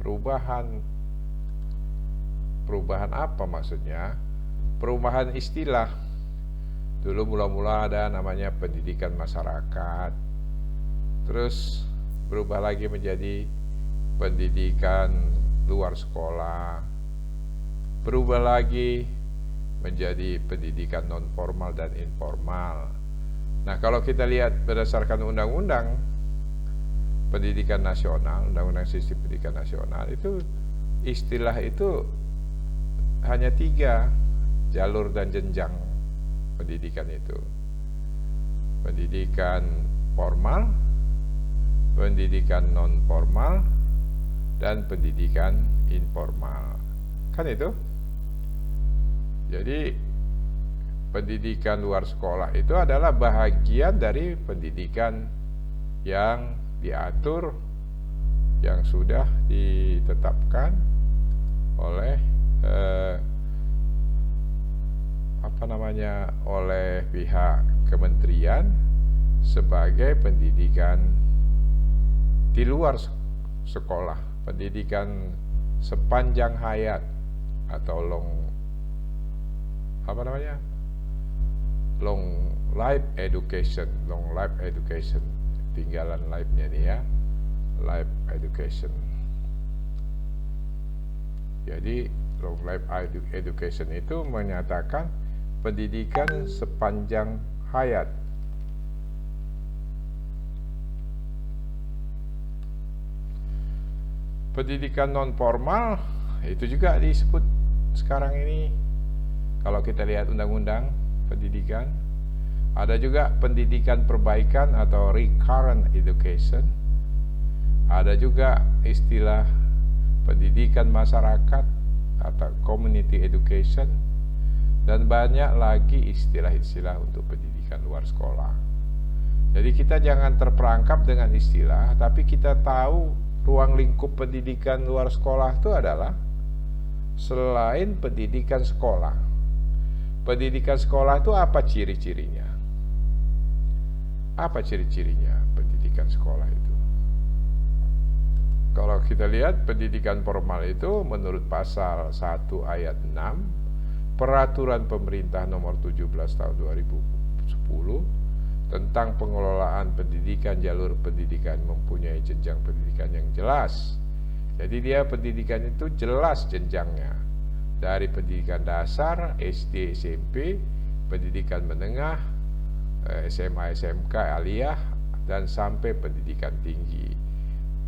Perubahan apa maksudnya? Perubahan istilah. Dulu mula-mula ada namanya pendidikan masyarakat, terus berubah lagi menjadi pendidikan luar sekolah, berubah lagi menjadi pendidikan non formal dan informal. Nah, kalau kita lihat berdasarkan undang-undang pendidikan nasional, undang-undang sistem pendidikan nasional, itu istilah itu hanya 3 jalur dan jenjang pendidikan itu: pendidikan formal, pendidikan non formal, dan pendidikan informal. Kan itu? Jadi pendidikan luar sekolah itu adalah bahagian dari pendidikan yang diatur, yang sudah ditetapkan oleh oleh pihak kementerian sebagai pendidikan di luar sekolah, pendidikan sepanjang hayat atau long life education, tinggalan life-nya nih ya, life education. Jadi long life education itu menyatakan pendidikan sepanjang hayat. Pendidikan non formal itu juga disebut sekarang ini, kalau kita lihat undang-undang pendidikan, ada juga pendidikan perbaikan atau recurrent education, ada juga istilah pendidikan masyarakat atau community education, dan banyak lagi istilah-istilah untuk pendidikan luar sekolah. Jadi kita jangan terperangkap dengan istilah, tapi kita tahu ruang lingkup pendidikan luar sekolah itu adalah selain pendidikan sekolah. Pendidikan sekolah itu apa ciri-cirinya? Apa ciri-cirinya pendidikan sekolah itu? Kalau kita lihat pendidikan formal itu menurut pasal 1 ayat 6 Peraturan Pemerintah Nomor 17 Tahun 2010 tentang pengelolaan pendidikan, jalur pendidikan mempunyai jenjang pendidikan yang jelas. Jadi dia pendidikan itu jelas jenjangnya, dari pendidikan dasar, SD, SMP, pendidikan menengah, SMA, SMK, aliyah, dan sampai pendidikan tinggi.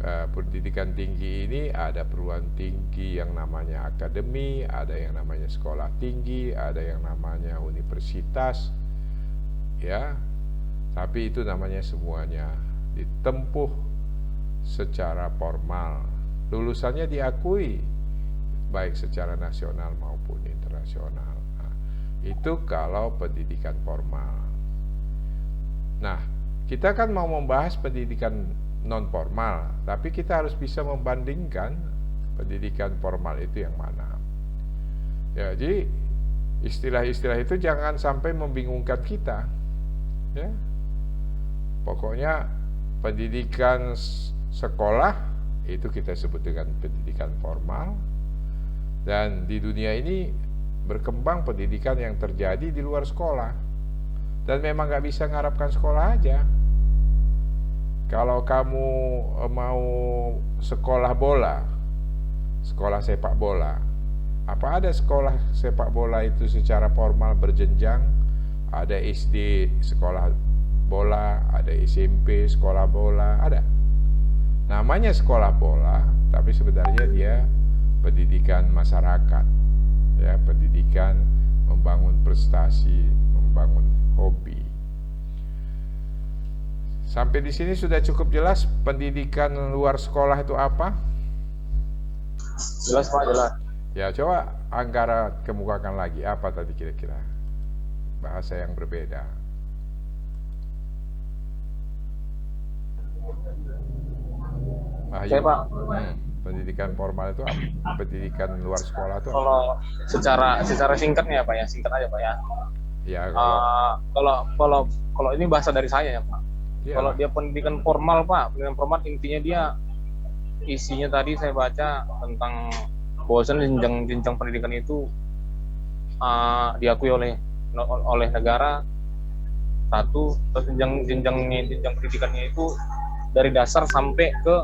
Pendidikan tinggi ini ada perguruan tinggi yang namanya akademi, ada yang namanya sekolah tinggi, ada yang namanya universitas, ya. Tapi itu namanya semuanya ditempuh secara formal. Lulusannya diakui baik secara nasional maupun internasional. Nah, itu kalau pendidikan formal. Nah, kita kan mau membahas pendidikan non formal, tapi kita harus bisa membandingkan pendidikan formal itu yang mana. Ya, jadi istilah-istilah itu jangan sampai membingungkan kita. Ya. Pokoknya pendidikan sekolah itu kita sebut dengan pendidikan formal, dan di dunia ini berkembang pendidikan yang terjadi di luar sekolah, dan memang gak bisa mengharapkan sekolah aja. Kalau kamu mau sekolah bola, sekolah sepak bola, apa ada sekolah sepak bola itu secara formal berjenjang? Ada SD sekolah bola, ada SMP sekolah bola, ada. Namanya sekolah bola, tapi sebenarnya dia pendidikan masyarakat, ya, pendidikan membangun prestasi, membangun hobi. Sampai di sini sudah cukup jelas pendidikan luar sekolah itu apa? Jelas Pak, jelas. Ya, coba Anggara kemukakan lagi, apa tadi kira-kira bahasa yang berbeda? Oke Pak. Pendidikan formal itu apa? Pendidikan luar sekolah itu apa? Kalau secara singkatnya Pak ya, singkat aja Pak ya. Ya, kalau ini bahasa dari saya ya Pak. Iya. Kalau dia pendidikan formal Pak, pendidikan formal intinya dia isinya tadi saya baca tentang bahwasan jenjang pendidikan itu diakui oleh negara satu, terus jenjang pendidikannya itu dari dasar sampai ke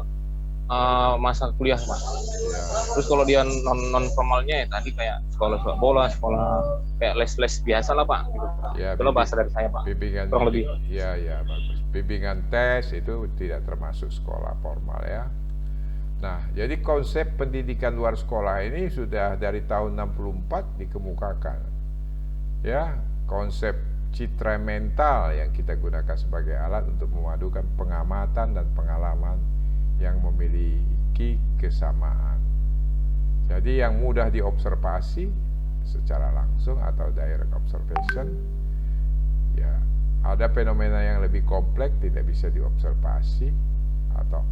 masa kuliah, Pak. Ya. Terus kalau dia non formalnya ya tadi kayak sekolah sepak bola, sekolah kayak les biasa lah, Pak. Gitu. Ya, Itulah bahasa dari saya, Pak. Bimbingan Kurang lebih. Ya, bagus. Bimbingan tes itu tidak termasuk sekolah formal ya. Nah, jadi konsep pendidikan luar sekolah ini sudah dari tahun 64 dikemukakan. Ya, konsep citra mental yang kita gunakan sebagai alat untuk memadukan pengamatan dan pengalaman yang memiliki kesamaan. Jadi yang mudah diobservasi secara langsung atau direct observation, ya ada fenomena yang lebih kompleks tidak bisa diobservasi atau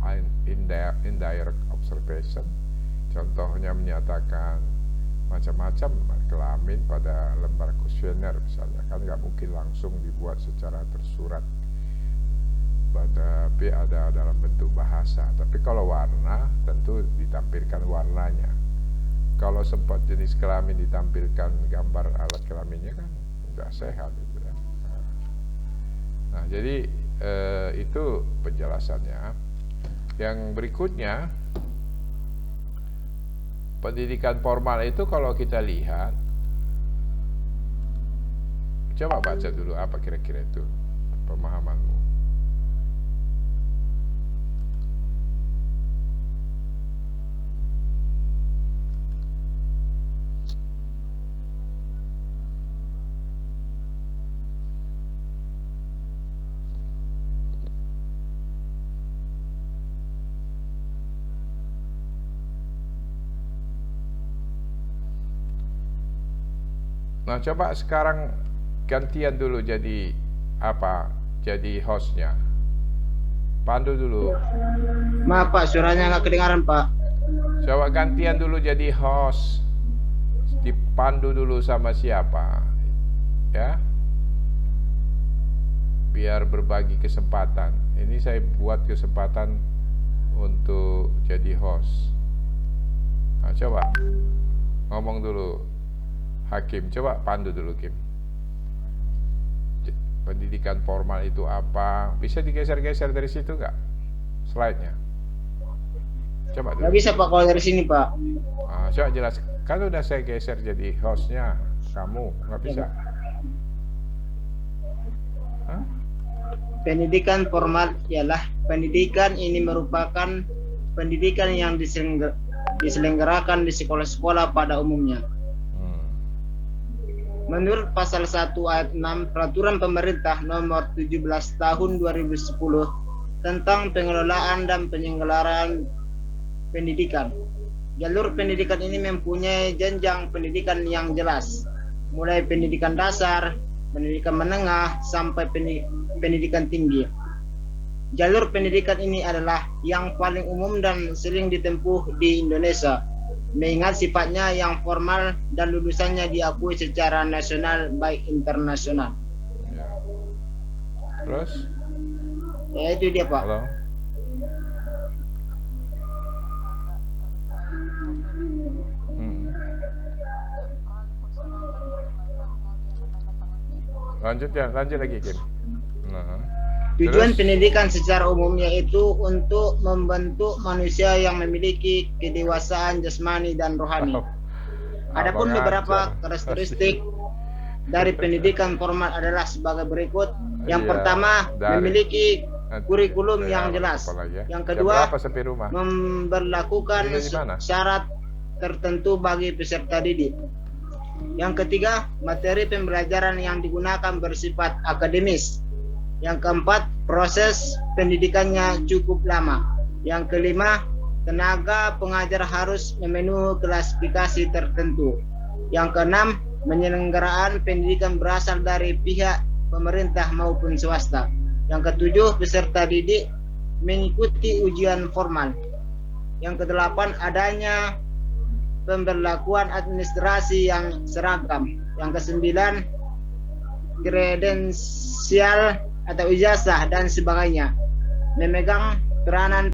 indirect observation. Contohnya menyatakan macam-macam kelamin pada lembar kuesioner misalnya, kan nggak mungkin langsung dibuat secara tersurat, tapi ada dalam bentuk bahasa. Tapi kalau warna tentu ditampilkan warnanya. Kalau sempat jenis kelamin ditampilkan gambar alat kelaminnya kan nggak sehat itu ya. Nah jadi itu penjelasannya. Yang berikutnya, pendidikan formal itu kalau kita lihat, coba baca dulu apa kira-kira itu pemahamanmu. Nah coba sekarang gantian dulu jadi apa? Jadi hostnya. Pandu dulu. Maaf Pak, suaranya nggak kedengaran Pak. Coba gantian dulu jadi host. Dipandu dulu sama siapa? Ya. Biar berbagi kesempatan. Ini saya buat kesempatan untuk jadi host. Nah coba ngomong dulu. Hakim, coba pandu dulu Kim. Pendidikan formal itu apa? Bisa digeser-geser dari situ nggak? Slide-nya. Coba dulu. Nggak bisa Pak kalau dari sini Pak. Nah, coba jelas. Kalau udah saya geser jadi hostnya, kamu nggak bisa. Hah? Pendidikan formal ialah pendidikan ini merupakan pendidikan yang diselenggarakan di sekolah-sekolah pada umumnya. Menurut pasal 1 ayat 6 Peraturan Pemerintah Nomor 17 Tahun 2010 tentang pengelolaan dan penyelenggaraan pendidikan. Jalur pendidikan ini mempunyai jenjang pendidikan yang jelas, mulai pendidikan dasar, pendidikan menengah, sampai pendidikan tinggi. Jalur pendidikan ini adalah yang paling umum dan sering ditempuh di Indonesia, mengingat sifatnya yang formal dan lulusannya diakui secara nasional baik internasional. Ya. Terus? Ya itu dia Pak. Halo. Lanjut lagi Kim. Nah. Tujuan Terus? pendidikan secara umum yaitu untuk membentuk manusia yang memiliki kedewasaan jasmani dan rohani. Adapun beberapa karakteristik dari pendidikan formal adalah sebagai berikut. Yang pertama, memiliki kurikulum yang jelas. Yang kedua, memberlakukan syarat tertentu bagi peserta didik. Yang ketiga, materi pembelajaran yang digunakan bersifat akademis. Yang keempat, proses pendidikannya cukup lama. Yang kelima, tenaga pengajar harus memenuhi klasifikasi tertentu. Yang keenam, penyelenggaraan pendidikan berasal dari pihak pemerintah maupun swasta. Yang ketujuh, peserta didik mengikuti ujian formal. Yang kedelapan, adanya pemberlakuan administrasi yang seragam. Yang kesembilan, kredensial atau ijazah dan sebagainya, memegang peranan